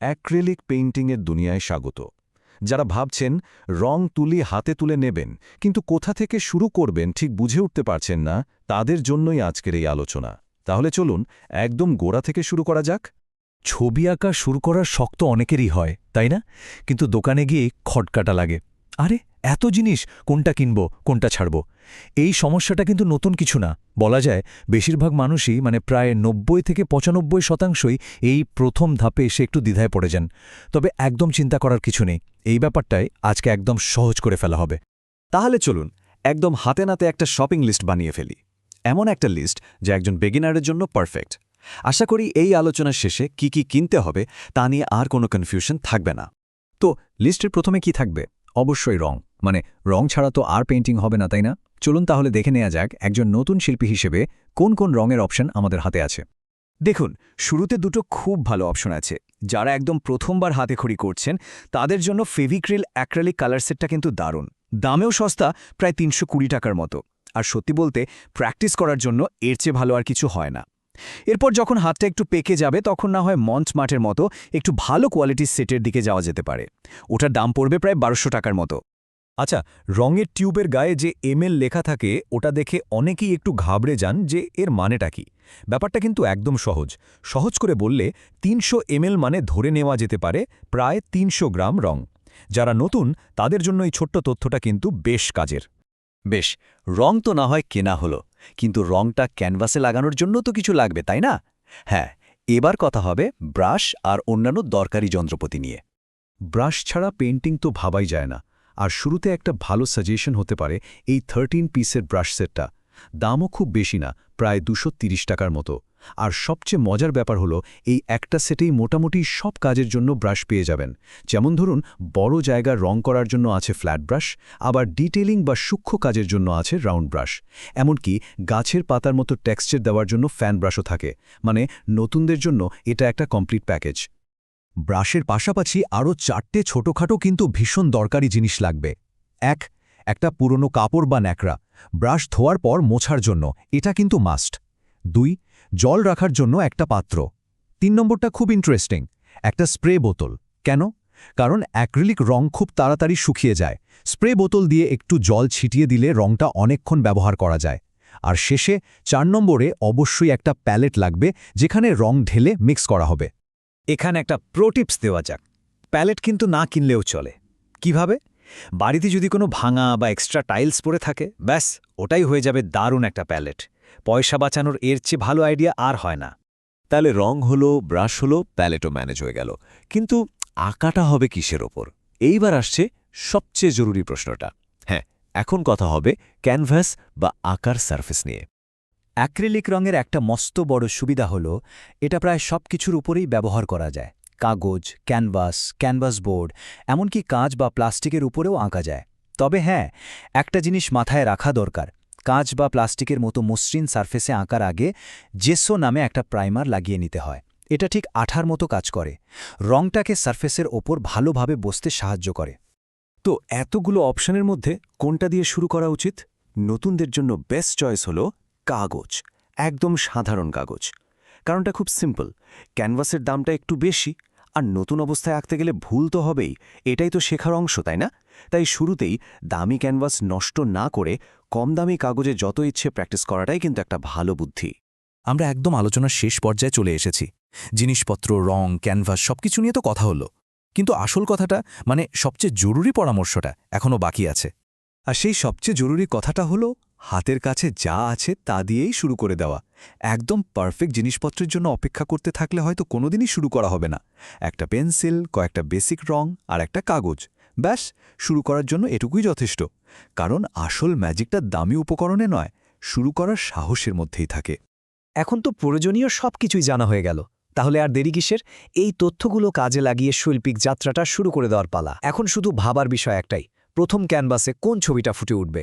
Acrylic পেইন্টিংয়ের দুনিয়ায় স্বাগত। যারা ভাবছেন রং তুলি হাতে তুলে নেবেন কিন্তু কোথা থেকে শুরু করবেন ঠিক বুঝে উঠতে পারছেন না, তাদের জন্যই আজকের এই আলোচনা। তাহলে চলুন একদম গোড়া থেকে শুরু করা যাক। ছবি আঁকা শুরু করার শখ তো অনেকেরই হয়, তাই না? কিন্তু দোকানে গিয়ে খটকাটা লাগে। আরে এত জিনিস, কোনটা কিনব, কোনটা ছাড়ব? এই সমস্যাটা কিন্তু নতুন কিছু না। বলা যায় বেশিরভাগ মানুষই প্রায় 90 থেকে 95% এই প্রথম ধাপে এসে একটু দ্বিধায় পড়ে যান। তবে একদম চিন্তা করার কিছু নেই, এই ব্যাপারটাই আজকে একদম সহজ করে ফেলা হবে। তাহলে চলুন একদম হাতে নাতে একটা শপিং লিস্ট বানিয়ে ফেলি। এমন একটা লিস্ট যা একজন বিগিনারের জন্য পারফেক্ট। আশা করি এই আলোচনার শেষে কি কি কিনতে হবে তা নিয়ে আর কোনো কনফিউশন থাকবে না। তো লিস্টের প্রথমে কি থাকবে? অবশ্যই রং। রং ছাড়া তো আর পেইন্টিং হবে না, তাই না? চলুন তাহলে দেখে নেওয়া যাক একজন নতুন শিল্পী হিসেবে কোন কোন রঙের অপশন আমাদের হাতে আছে। দেখুন, শুরুতে দুটো খুব ভালো অপশন আছে। যারা একদম প্রথমবার হাতেখড়ি করছেন তাদের জন্য ফেভিক্রিল অ্যাক্রিলিক কালার সেটটা কিন্তু দারুণ। দামেও সস্তা, প্রায় ৩২০ টাকার মতো। আর সত্যি বলতে প্র্যাকটিস করার জন্য এর চেয়ে ভালো আর কিছু হয় না। এরপর যখন হাতটা একটু পেকে যাবে তখন না হয় মঞ্চ মাঠের মতো একটু ভালো কোয়ালিটির সেটের দিকে যাওয়া যেতে পারে। ওটার দাম পড়বে প্রায় ১২০০ টাকার মতো। আচ্ছা, রঙের টিউবের গায়ে যে এমএল লেখা থাকে ওটা দেখে অনেকেই একটু ঘাবড়ে যান যে এর মানেটা কি। ব্যাপারটা কিন্তু একদম সহজ করে বললে ৩০০ এমএল মানে ধরে নেওয়া যেতে পারে প্রায় ৩০০ গ্রাম রং। যারা নতুন তাদের জন্য এই ছোট্ট তথ্যটা কিন্তু বেশ কাজের। বেশ, রং তো না হয় কেনা হলো, কিন্তু রংটা ক্যানভাসে লাগানোর জন্য তো কিছু লাগবে, তাই না? হ্যাঁ, এবার কথা হবে ব্রাশ আর অন্যান্য দরকারি যন্ত্রপাতি নিয়ে। ব্রাশ ছাড়া পেইন্টিং তো ভাবাই যায় না। আর শুরুতে একটা ভালো সাজেশন হতে পারে এই 13 পিসের ব্রাশ সেটটা। দামও খুব বেশি না, প্রায় ২৩০ টাকার মতো। আর সবচেয়ে মজার ব্যাপার হলো এই একটা সেটেই মোটামুটি সব কাজের জন্য ব্রাশ পেয়ে যাবেন। যেমন ধরুন, বড় জায়গা রং করার জন্য আছে ফ্ল্যাট ব্রাশ, আবার ডিটেইলিং বা সূক্ষ্ম কাজের জন্য আছে রাউন্ড ব্রাশ। এমনকি গাছের পাতার মতো টেক্সচার দেওয়ার জন্য ফ্যান ব্রাশও থাকে। নতুনদের জন্য এটা একটা কমপ্লিট প্যাকেজ। ব্রাশের পাশাপাশি আরও 4টে ছোটখাটো কিন্তু ভীষণ দরকারি জিনিস লাগবে। একটা পুরনো কাপড় বা ন্যাকড়া, ব্রাশ ধোয়ার পর মোছার জন্য, এটা কিন্তু মাস্ট। 2, জল রাখার জন্য একটা পাত্র। 3 নম্বরটা খুব ইন্টারেস্টিং, একটা স্প্রে বোতল। কেন? কারণ অ্যাক্রিলিক রং খুব তাড়াতাড়ি শুকিয়ে যায়। স্প্রে বোতল দিয়ে একটু জল ছিটিয়ে দিলে রংটা অনেকক্ষণ ব্যবহার করা যায়। আর শেষে 4 নম্বরে অবশ্যই একটা প্যালেট লাগবে, যেখানে রং ঢেলে মিক্স করা হবে। এখানে একটা প্রো টিপস দেওয়া যাক। প্যালেট কিন্তু না কিনলেও চলে। কিভাবে? বাড়িতে যদি কোনো ভাঙা বা এক্সট্রা টাইলস পড়ে থাকে, ব্যাস ওটাই হয়ে যাবে দারুণ একটা প্যালেট। পয়সা বাঁচানোর এর চেয়ে ভালো আইডিয়া আর হয় না। তাহলে রং হলো, ব্রাশ হলো, প্যালেটও ম্যানেজ হয়ে গেল। কিন্তু আঁকাটা হবে কিসের ওপর? এইবার আসছে সবচেয়ে জরুরি প্রশ্নটা। হ্যাঁ, এখন কথা হবে ক্যানভাস বা আঁকার সারফেস নিয়ে। অ্যাক্রিলিক রঙের একটা মস্ত বড় সুবিধা হলো এটা প্রায় সব কিছুর উপরেই ব্যবহার করা যায়। কাগজ, ক্যানভাস বোর্ড, এমনকি কাঁচ বা প্লাস্টিকের উপরেও আঁকা যায়। তবে হ্যাঁ, একটা জিনিস মাথায় রাখা দরকার। কাঁচ বা প্লাস্টিকের মতো মসৃণ সারফেসে আঁকার আগে জেসো নামে একটা প্রাইমার লাগিয়ে নিতে হয়। এটা ঠিক আঠার মতো কাজ করে, রংটাকে সারফেসের ওপর ভালোভাবে বসতে সাহায্য করে। তো এতগুলো অপশনের মধ্যে কোনটা দিয়ে শুরু করা উচিত? নতুনদের জন্য বেস্ট চয়েস হলো কাগজ, একদম সাধারণ কাগজ। কারণটা খুব সিম্পল, ক্যানভাসের দামটা একটু বেশি, আর নতুন অবস্থায় আঁকতে গেলে ভুল তো হবেই, এটাই তো শেখার অংশ, তাই না? তাই শুরুতেই দামি ক্যানভাস নষ্ট না করে কম দামি কাগজে যত ইচ্ছে প্র্যাকটিস করাটাই কিন্তু একটা ভালো বুদ্ধি। আমরা একদম আলোচনার শেষ পর্যায়ে চলে এসেছি। জিনিসপত্র, রং, ক্যানভাস সবকিছু নিয়ে তো কথা হলো, কিন্তু আসল কথাটা সবচেয়ে জরুরি পরামর্শটা এখনও বাকি আছে। আর সেই সবচেয়ে জরুরি কথাটা হলো হাতের কাছে যা আছে তা দিয়েই শুরু করে দেওয়া। একদম পারফেক্ট জিনিসপত্রের জন্য অপেক্ষা করতে থাকলে হয়তো কোনোদিনই শুরু করা হবে না। একটা পেন্সিল, কয়েকটা বেসিক রং আর একটা কাগজ, ব্যাস শুরু করার জন্য এটুকুই যথেষ্ট। কারণ আসল ম্যাজিকটা দামি উপকরণে নয়, শুরু করার সাহসের মধ্যেই থাকে। এখন তো প্রয়োজনীয় সবকিছুই জানা হয়ে গেল। তাহলে আর দেরি কিসের? এই তথ্যগুলো কাজে লাগিয়ে শৈল্পিক যাত্রাটা শুরু করে দেওয়ার পালা। এখন শুধু ভাবার বিষয় একটাই, প্রথম ক্যানভাসে কোন ছবিটা ফুটে উঠবে।